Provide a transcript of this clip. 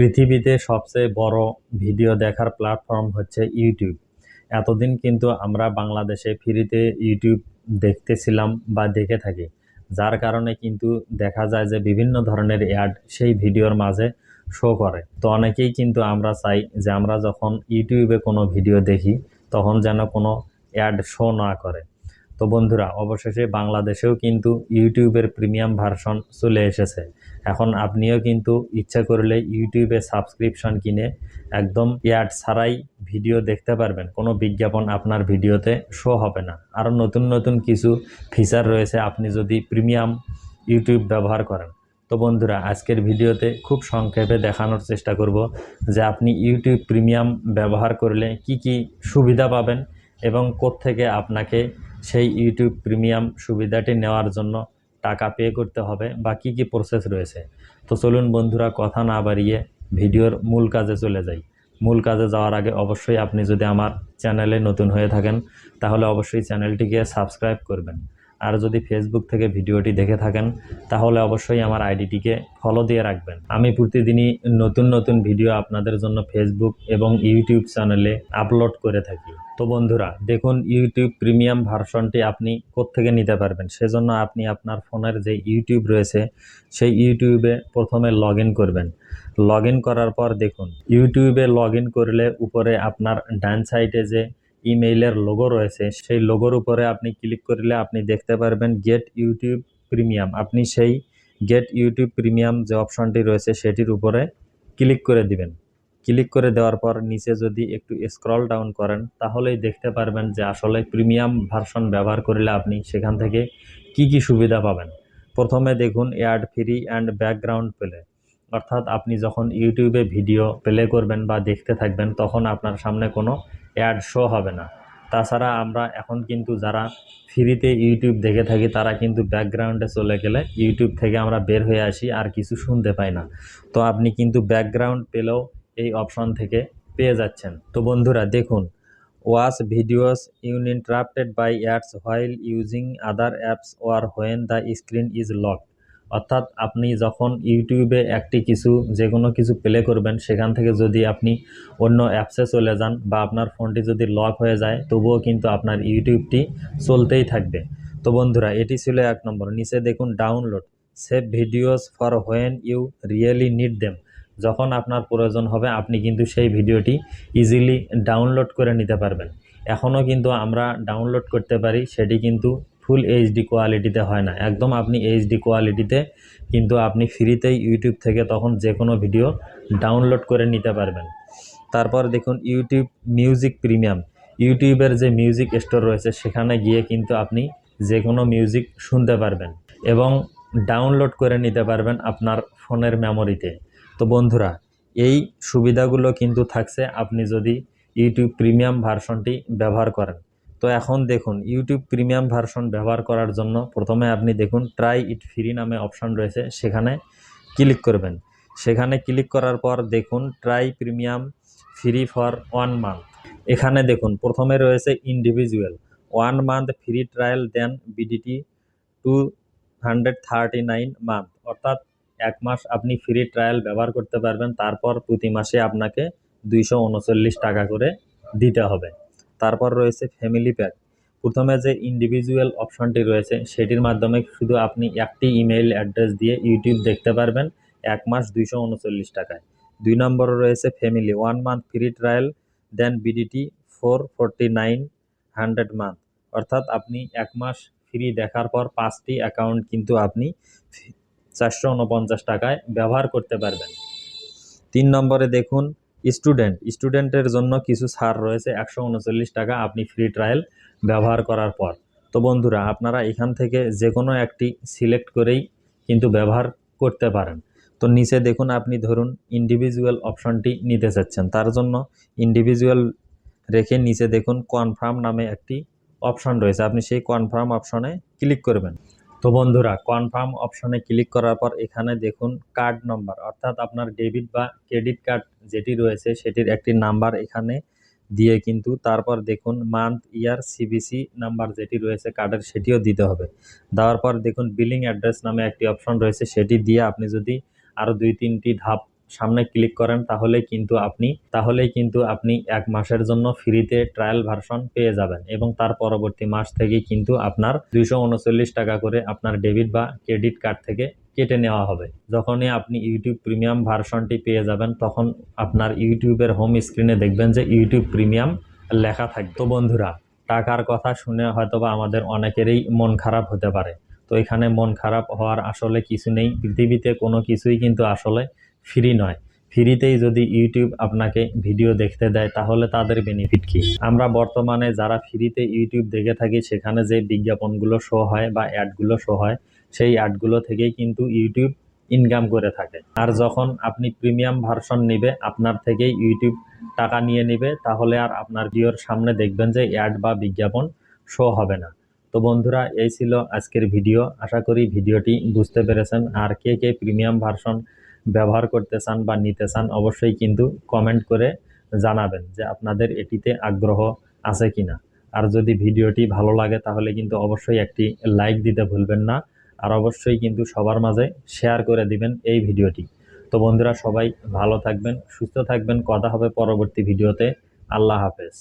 পৃথিবীতে সবচেয়ে বড় ভিডিও দেখার প্ল্যাটফর্ম হচ্ছে ইউটিউব। এতদিন কিন্তু আমরা বাংলাদেশে ফ্রিতে ইউটিউব দেখতেছিলাম বা দেখে থাকি, যার কারণে কিন্তু দেখা যায় যে বিভিন্ন ধরনের অ্যাড সেই ভিডিওর মাঝে শো করে। তো অনেকেই কিন্তু আমরা চাই যে আমরা যখন ইউটিউবে কোনো ভিডিও দেখি তখন যেন কোনো অ্যাড শো না করে। তো বন্ধুরা, অবশেষে বাংলাদেশেও কিন্তু ইউটিউবের প্রিমিয়াম ভার্সন চলে এসেছে। এখন আপনিও কিন্তু ইচ্ছা করলে ইউটিউবে সাবস্ক্রিপশন কিনে একদম অ্যাড ছাড়াই ভিডিও দেখতে পারবেন, কোনো বিজ্ঞাপন আপনার ভিডিওতে শো হবে না। আরও নতুন নতুন কিছু ফিচার রয়েছে আপনি যদি প্রিমিয়াম ইউটিউব ব্যবহার করেন। তো বন্ধুরা, আজকের ভিডিওতে খুব সংক্ষেপে দেখানোর চেষ্টা করব যে আপনি ইউটিউব প্রিমিয়াম ব্যবহার করলে কি কি সুবিধা পাবেন এবং কোত্থেকে আপনাকে সেই ইউটিউব প্রিমিয়াম সুবিধাটি নেওয়ার জন্য টাকা পে করতে হবে বা কি কি প্রসেস রয়েছে। তো চলুন বন্ধুরা, কথা না বাড়িয়ে ভিডিওর মূল কাজে চলে যাই। মূল কাজে যাওয়ার আগে অবশ্যই আপনি যদি আমার চ্যানেলে নতুন হয়ে থাকেন তাহলে অবশ্যই চ্যানেলটিকে সাবস্ক্রাইব করবেন। আর যদি ফেসবুক থেকে ভিডিওটি দেখে থাকেন তাহলে অবশ্যই আমার আইডিটিকে ফলো দিয়ে রাখবেন। আমি প্রতিদিনই নতুন নতুন ভিডিও আপনাদের জন্য ফেসবুক এবং ইউটিউব চ্যানেলে আপলোড করে থাকি। তো বন্ধুরা দেখুন, ইউটিউব প্রিমিয়াম ভার্সনটি আপনি কোত্থেকে নিতে পারবেন। সেজন্য আপনি আপনার ফোনের যে ইউটিউব রয়েছে সেই ইউটিউবে প্রথমে লগ ইন করবেন। লগ ইন করার পর দেখুন, ইউটিউবে লগ ইন করলে উপরে আপনার ডান সাইডে যে ইমেইলের লোগো রয়েছে সেই লোগোর উপরে আপনি ক্লিক করলে আপনি দেখতে পারবেন গেট ইউটিউব প্রিমিয়াম। আপনি সেই গেট ইউটিউব প্রিমিয়াম যে অপশনটি রয়েছে সেটির উপরে ক্লিক করে দিবেন। ক্লিক করে দেওয়ার পর নিচে যদি একটু স্ক্রল ডাউন করেন তাহলেই দেখতে পারবেন যে আসলে প্রিমিয়াম ভার্সন ব্যবহার করলে আপনি সেখান থেকে কি কি সুবিধা পাবেন। প্রথমে দেখুন add free and background play, অর্থাৎ আপনি যখন ইউটিউবে ভিডিও প্লে করবেন বা দেখতে থাকবেন তখন আপনার সামনে কোনো অ্যাড শো হবে না। তাছাড়া আমরা এখন কিন্তু যারা ফ্রিতে ইউটিউব দেখে থাকি তারা কিন্তু ব্যাকগ্রাউন্ডে চলে গেলে ইউটিউব থেকে আমরা বের হয়ে আসি আর কিছু শুনতে পাই না। তো আপনি কিন্তু ব্যাকগ্রাউন্ড পেলেও এই অপশন থেকে পেয়ে যাচ্ছেন। তো বন্ধুরা দেখুন, watch videos interrupted by ads while using other apps or when the screen is lock, অর্থাৎ আপনি যখন ইউটিউবে একটি যে কোনো কিছু প্লে করবেন সেখান থেকে যদি আপনি অন্য অ্যাপসে চলে যান বা আপনার ফোনটি যদি লক হয়ে যায় তবুও কিন্তু আপনার ইউটিউবটি চলতেই থাকবে। তো বন্ধুরা, এটি ছিল 1 নম্বর। নিচে দেখুন download save videos for when you really need them, যখন আপনার প্রয়োজন হবে আপনি কিন্তু সেই ভিডিওটি ইজিলি ডাউনলোড করে নিতে পারবেন। এখনও কিন্তু আমরা ডাউনলোড করতে পারি, সেটি কিন্তু ফুল এইচডি কোয়ালিটিতে হয় না, একদম আপনি এইচডি কোয়ালিটিতে কিন্তু আপনি ফ্রিতেই ইউটিউব থেকে তখন যে কোনো ভিডিও ডাউনলোড করে নিতে পারবেন। তারপর দেখুন ইউটিউব মিউজিক প্রিমিয়াম, ইউটিউবের যে মিউজিক স্টোর রয়েছে সেখানে গিয়ে কিন্তু আপনি যে কোনো মিউজিক শুনতে পারবেন এবং ডাউনলোড করে নিতে পারবেন আপনার ফোনের মেমোরিতে। তো বন্ধুরা, এই সুবিধাগুলো কিন্তু থাকছে আপনি যদি ইউটিউব প্রিমিয়াম ভার্সনটি ব্যবহার করেন। তো এখন দেখুন, ইউটিউব প্রিমিয়াম ভার্সন ব্যবহার করার জন্য প্রথমে আপনি দেখুন ট্রাই ইট ফ্রি নামে অপশন রয়েছে, সেখানে ক্লিক করবেন। সেখানে ক্লিক করার পর দেখুন try premium free for 1 month. এখানে দেখুন প্রথমে রয়েছে ইন্ডিভিজুয়াল 1 মান্থ ফ্রি ট্রায়াল দেন বিডিটি 239 মান্থ, অর্থাৎ 1 মাস আপনি ফ্রি ট্রায়াল ব্যবহার করতে পারবেন, তারপর প্রতি মাসে আপনাকে 239 টাকা করে দিতে হবে। তারপর রয়েছে ফ্যামিলি প্যাক। প্রথমে যে ইন্ডিভিজুয়াল অপশনটি রয়েছে সেটির মাধ্যমে শুধু আপনি একটি ইমেইল অ্যাড্রেস দিয়ে ইউটিউব দেখতে পারবেন 1 মাস 239 টাকায়। 2 নম্বরে রয়েছে ফ্যামিলি 1 মান্থ ফ্রি ট্রায়াল দেন বিডিটি 449 মান্থ, অর্থাৎ আপনি 1 মাস ফ্রি দেখার পর 5টি অ্যাকাউন্ট কিন্তু আপনি 449 টাকায় ব্যবহার করতে পারবেন। 3 নম্বরে দেখুন স্টুডেন্টের জন্য কিছু ছাড় রয়েছে 139 টাকা আপনি ফ্রি ট্রায়াল ব্যবহার করার পর। তো বন্ধুরা, আপনারা এখান থেকে যে কোনো একটি সিলেক্ট করেই কিন্তু ব্যবহার করতে পারেন। তো নিচে দেখুন, আপনি ধরুন ইন্ডিভিজুয়াল অপশনটি নিতে চাচ্ছেন, তার জন্য ইন্ডিভিজুয়াল রেখে নিচে দেখুন কনফার্ম নামে একটি অপশন রয়েছে, আপনি সেই কনফার্ম অপশনে ক্লিক করবেন। তো বন্ধুরা, কনফার্ম অপশনে ক্লিক করার পর এখানে দেখুন কার্ড নম্বর, অর্থাৎ আপনার ডেবিট বা ক্রেডিট কার্ড যেটি রয়েছে সেটির একটি নাম্বার এখানে দিয়ে কিন্তু তারপর দেখুন মান্থ ইয়ার সিবিসি নাম্বার যেটি রয়েছে কার্ডের সেটিও দিতে হবে। দেওয়ার পর দেখুন বিলিং অ্যাড্রেস নামে একটি অপশন রয়েছে, সেটি দিয়ে আপনি যদি আরও 2-3টি ধাপ সামনে ক্লিক করেন তাহলেই কিন্তু আপনি 1 মাসের জন্য ফ্রিতে ট্রায়াল ভার্সন পেয়ে যাবেন এবং তার পরবর্তী মাস থেকে কিন্তু আপনার 239 টাকা করে আপনার ডেবিট বা ক্রেডিট কার্ড থেকে কেটে নেওয়া হবে। যখনই আপনি ইউটিউব প্রিমিয়াম ভার্সনটি পেয়ে যাবেন তখন আপনার ইউটিউবের হোম স্ক্রিনে দেখবেন যে ইউটিউব প্রিমিয়াম লেখা থাকবে। তো বন্ধুরা, টাকার কথা শুনে হয়তোবা আমাদের অনেকেরই মন খারাপ হতে পারে। তো এখানে মন খারাপ হওয়ার আসলে কিছু নেই। পৃথিবীতে কোনো কিছুই কিন্তু আসলে ফ্রি নয়। ফ্রিতেই যদি ইউটিউব আপনাকে ভিডিও দেখতে দেয় তাহলে তাদের বেনিফিট কি? আমরা বর্তমানে যারা ফ্রিতে ইউটিউব দেখে থাকি সেখানে যে বিজ্ঞাপনগুলো শো হয় বা অ্যাডগুলো শো হয় সেই অ্যাডগুলো থেকেই কিন্তু ইউটিউব ইনকাম করে থাকে। আর যখন আপনি প্রিমিয়াম ভার্সন নিবে আপনার থেকেই ইউটিউব টাকা নিয়ে নিবে, তাহলে আর আপনার ভিডিওর সামনে দেখবেন যে অ্যাড বা বিজ্ঞাপন শো হবে না। তো বন্ধুরা, এই ছিল আজকের ভিডিও। আশা করি ভিডিওটি বুঝতে পেরেছেন। আর কে কে প্রিমিয়াম ভার্সন ব্যবহার করতে চান বা নিতে চান অবশ্যই কিন্তু কমেন্ট করে জানাবেন যে আপনাদের এটিতে আগ্রহ আছে কিনা। আর যদি ভিডিওটি ভালো লাগে তাহলে কিন্তু অবশ্যই একটি লাইক দিতে ভুলবেন না। আর অবশ্যই কিন্তু সবার মাঝে শেয়ার করে দিবেন এই ভিডিওটি। তো বন্ধুরা, সবাই ভালো থাকবেন, সুস্থ থাকবেন। কথা হবে পরবর্তী ভিডিওতে। আল্লাহ হাফেজ।